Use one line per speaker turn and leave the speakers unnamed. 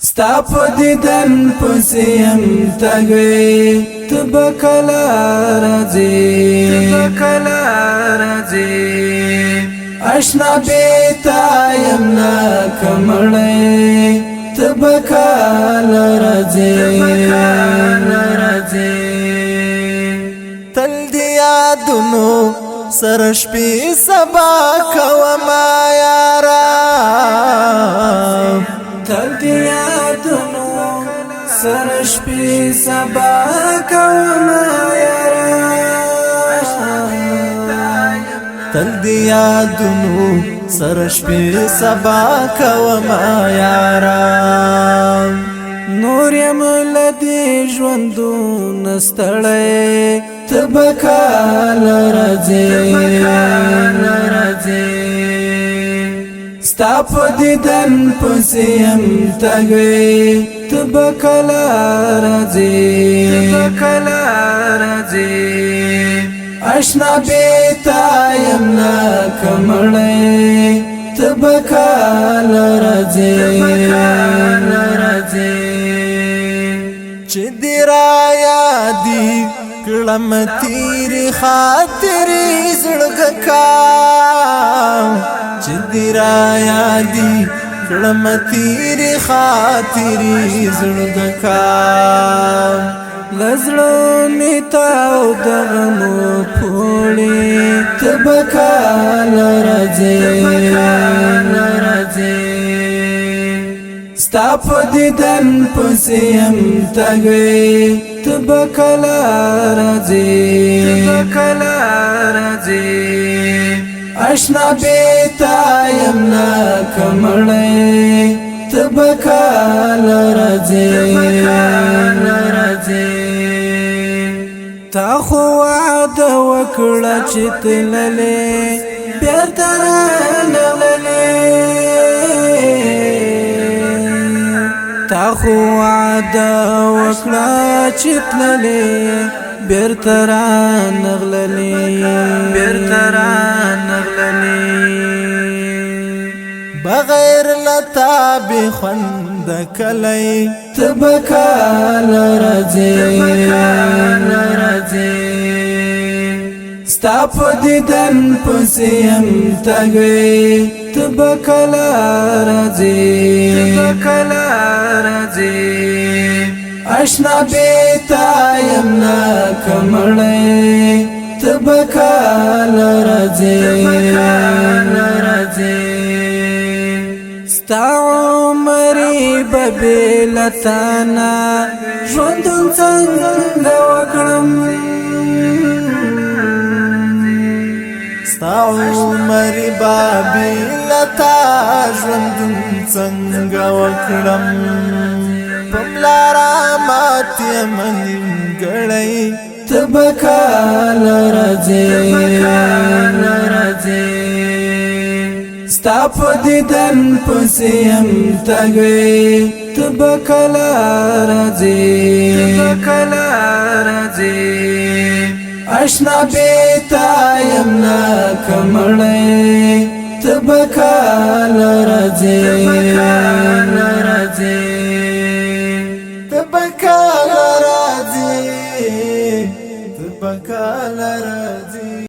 ستا په دیدن پسیم تګوي تبکلا راځي اشنا بیتا یمنا کمړې تبکلا راځي تل دی یادونو سرش پی سبا کوما یارا تل دی یادونو سرش پی سبا کوما یارا تل دی یادونو سرش پی سبا کوما یارا نور یم لدی ژوندو نستړی تبکال راځي ستا په دیدن پسیم تګوي تبکال راځي اشنا بیتا یمنا کمړی تبکال راځي چې دی را یادی کلم تیری خاطری زړګکا چې دی را یادی کلم تیری خاطری زړګکا لزړو نیتاو دغمو پوړی تبکال راځي ستا په دیدن پسیم تګوي تبکلا راځي اشنا بیتا یمنا کمړې تبکلا راځي تا خو وعده وکړه چې تللې بیرته رانغللې تا خو وعده وکړه چې تللې بیرته رانغللې بغیر لتا بخوند کلی تبکال راځي ستا په دیدن پسیم تګوي تبکلا راځي اشنا بیتا یمنا کمړې تبکال راځي ستا عمرې ببلتانا ژوندون څنګه وکړم ستا عمرې ببلتا ژوندون څنګه وکړم پملارا ماتې منګړې تبکال راځي ستا په دیدن پسیم تګوي تبکلا راځي اشنا بیتا یمنا کمړې تبکال راځي تبکال راځي